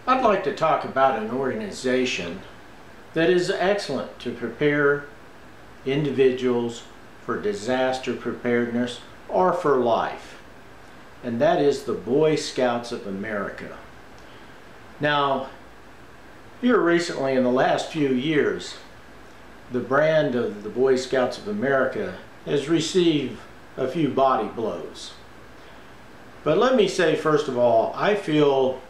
I'd like to talk about an organization that is excellent to prepare individuals for disaster preparedness or for life, and that is the Boy Scouts of America. Now, here recently in the last few years, the brand of the Boy Scouts of America has received a few body blows. But let me say first of all, I feel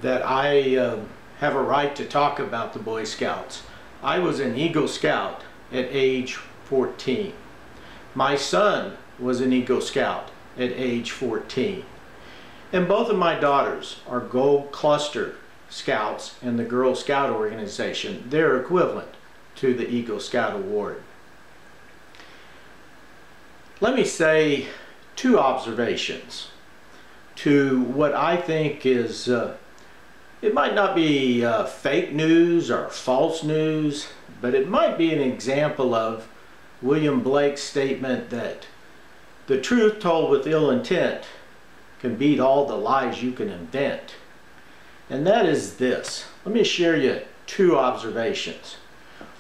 that I have a right to talk about the Boy Scouts. I was an Eagle Scout at age 14. My son was an Eagle Scout at age 14. And both of my daughters are Gold Cluster Scouts in the Girl Scout organization. They're equivalent to the Eagle Scout Award. Let me say two observations to what I think is it might not be fake news or false news, but it might be an example of William Blake's statement that the truth told with ill intent can beat all the lies you can invent. And that is this. Let me share you two observations.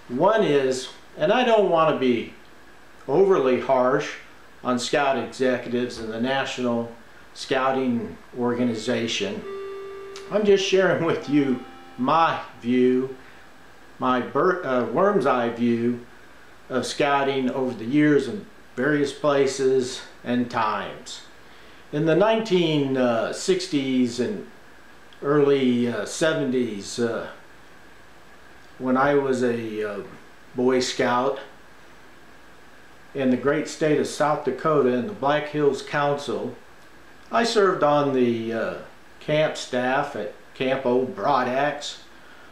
One is, and I don't want to be overly harsh on Scout executives in the National Scouting Organization. I'm just sharing with you my view, my worm's eye view of scouting over the years in various places and times. In the 1960s and early 70s, when I was a Boy Scout in the great state of South Dakota in the Black Hills Council, I served on the camp staff at Camp Old Broad Axe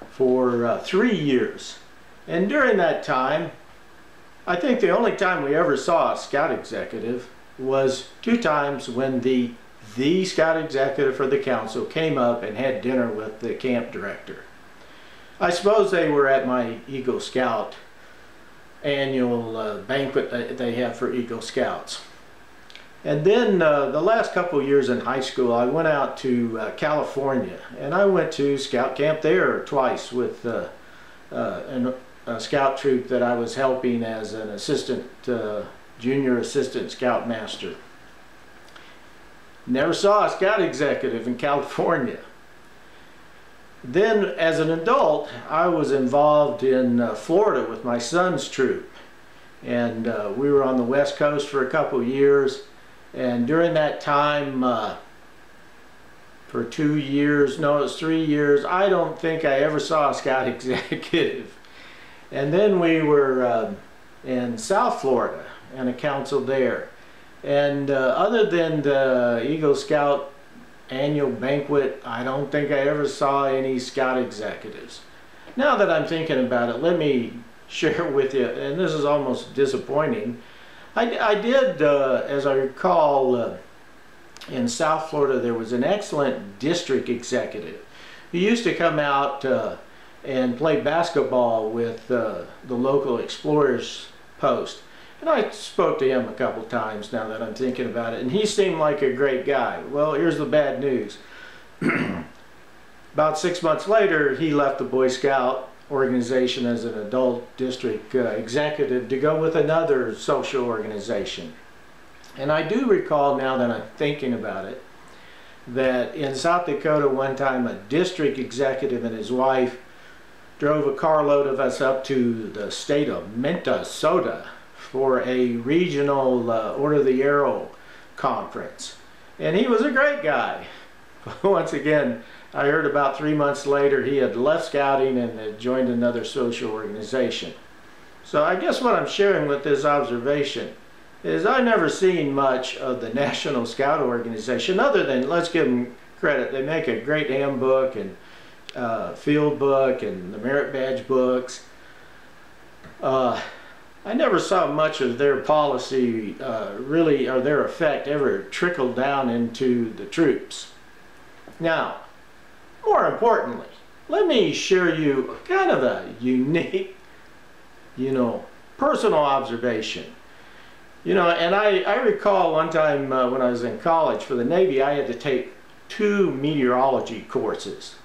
for 3 years. And during that time, I think the only time we ever saw a Scout executive was 2 times when the Scout executive for the council came up and had dinner with the camp director. I suppose they were at my Eagle Scout annual banquet that they have for Eagle Scouts. And then the last couple of years in high school, I went out to California, and I went to scout camp there twice with a scout troop that I was helping as an assistant, junior assistant scoutmaster. Never saw a scout executive in California. Then as an adult, I was involved in Florida with my son's troop, and we were on the West Coast for a couple of years. And during that time, for 2 years, no, it was 3 years, I don't think I ever saw a Scout executive. And then we were in South Florida and a council there. And other than the Eagle Scout annual banquet, I don't think I ever saw any Scout executives. Now that I'm thinking about it, let me share with you, and this is almost disappointing. I did, as I recall, in South Florida, there was an excellent district executive who used to come out and play basketball with the local Explorers post. And I spoke to him a couple times now that I'm thinking about it, and he seemed like a great guy. Well, here's the bad news. About 6 months later, he left the Boy Scout organization as an adult district executive to go with another social organization. And I do recall, now that I'm thinking about it, that in South Dakota one time a district executive and his wife drove a carload of us up to the state of Minnesota for a regional Order of the Arrow conference. And he was a great guy. Once again, I heard about 3 months later he had left scouting and had joined another social organization. So I guess what I'm sharing with this observation is I've never seen much of the National Scout Organization, other than, let's give them credit, they make a great handbook and field book and the merit badge books. I never saw much of their policy really, or their effect ever trickle down into the troops. Now, more importantly, let me share you kind of a unique, personal observation. And I recall one time when I was in college for the Navy, I had to take 2 meteorology courses.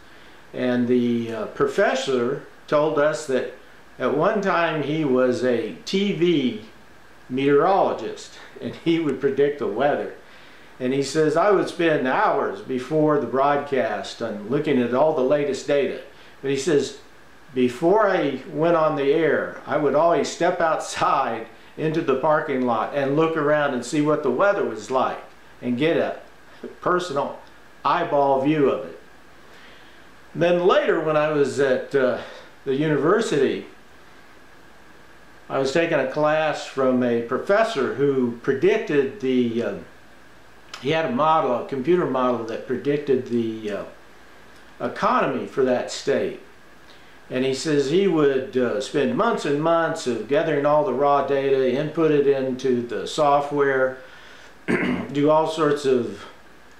And the professor told us that at one time he was a TV meteorologist and he would predict the weather. And he says, I would spend hours before the broadcast on looking at all the latest data. But he says, before I went on the air, I would always step outside into the parking lot and look around and see what the weather was like and get a personal eyeball view of it. Then later, when I was at the university, I was taking a class from a professor who predicted the, he had a model, a computer model that predicted the economy for that state. And he says he would spend months and months of gathering all the raw data, input it into the software, do all sorts of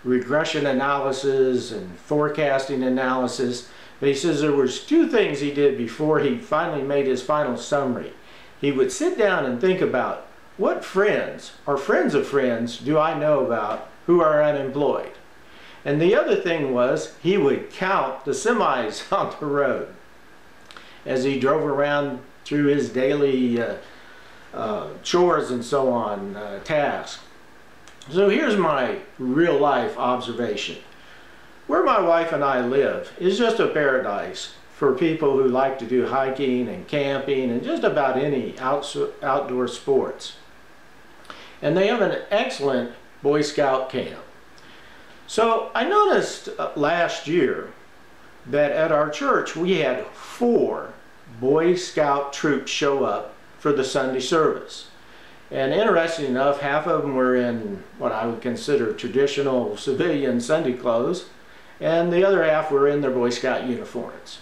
regression analysis and forecasting analysis. But he says there was 2 things he did before he finally made his final summary. He would sit down and think about what friends or friends of friends do I know about who are unemployed. And the other thing was he would count the semis on the road as he drove around through his daily chores and so on, tasks. So here's my real life observation. Where my wife and I live is just a paradise for people who like to do hiking and camping and just about any outdoor sports. And they have an excellent Boy Scout camp. So I noticed last year that at our church we had 4 Boy Scout troops show up for the Sunday service. And interesting enough, half of them were in what I would consider traditional civilian Sunday clothes, and the other half were in their Boy Scout uniforms.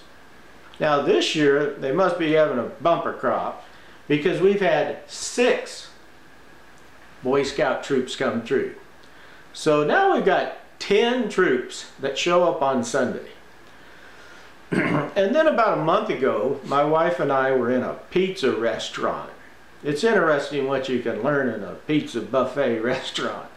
Now this year they must be having a bumper crop because we've had 6 Boy Scout troops come through. So now we've got 10 troops that show up on Sunday. And then about a month ago, my wife and I were in a pizza restaurant. It's interesting what you can learn in a pizza buffet restaurant.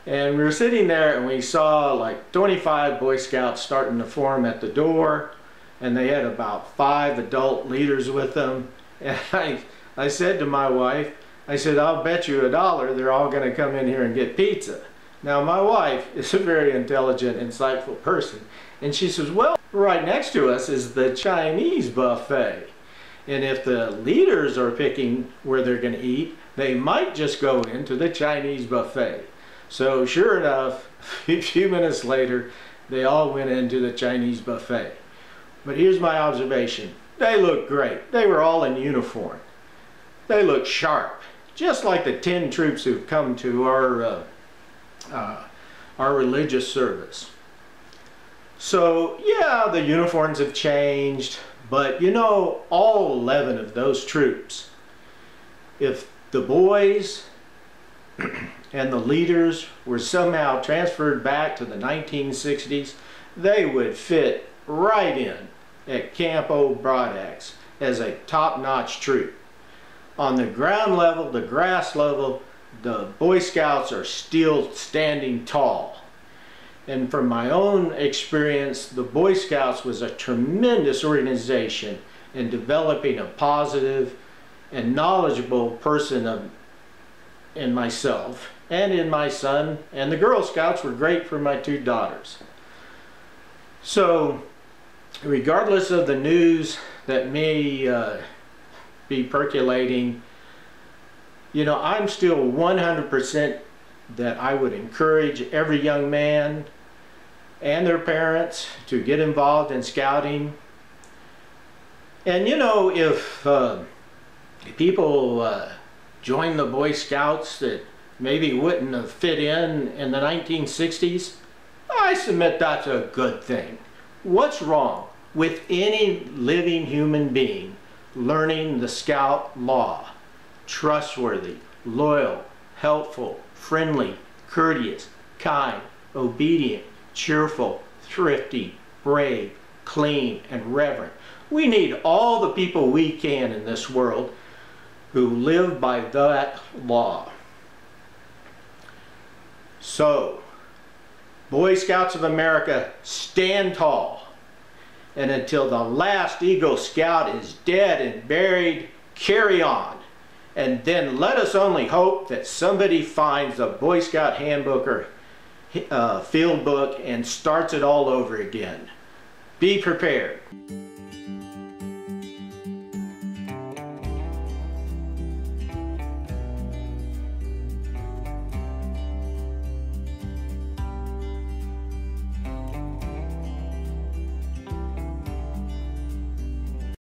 And we were sitting there and we saw like 25 Boy Scouts starting to form at the door, and they had about 5 adult leaders with them. And I said to my wife, I said, I'll bet you $1 they're all going to come in here and get pizza. Now my wife is a very intelligent, insightful person, and she says, well, right next to us is the Chinese buffet. And if the leaders are picking where they're going to eat, they might just go into the Chinese buffet. So sure enough, a few minutes later, they all went into the Chinese buffet. But here's my observation. They look great. They were all in uniform. They look sharp, just like the 10 troops who've come to our religious service. So yeah, the uniforms have changed, but you know, all 11 of those troops, if the boys and the leaders were somehow transferred back to the 1960s, they would fit right in at Camp O'Bradax as a top-notch troop. On the ground level, the grass level, the Boy Scouts are still standing tall. And from my own experience, the Boy Scouts was a tremendous organization in developing a positive and knowledgeable person in myself and in my son. And the Girl Scouts were great for my 2 daughters. So regardless of the news that may be percolating, you know, I'm still 100% that I would encourage every young man and their parents to get involved in scouting. And you know, if people join the Boy Scouts that maybe wouldn't have fit in the 1960s, I submit that's a good thing. What's wrong with any living human being learning the Scout law? Trustworthy, loyal, helpful, friendly, courteous, kind, obedient, cheerful, thrifty, brave, clean, and reverent. We need all the people we can in this world who live by that law. So, Boy Scouts of America, stand tall. And until the last Eagle Scout is dead and buried, carry on. And then let us only hope that somebody finds a Boy Scout handbook or field book and starts it all over again. Be prepared.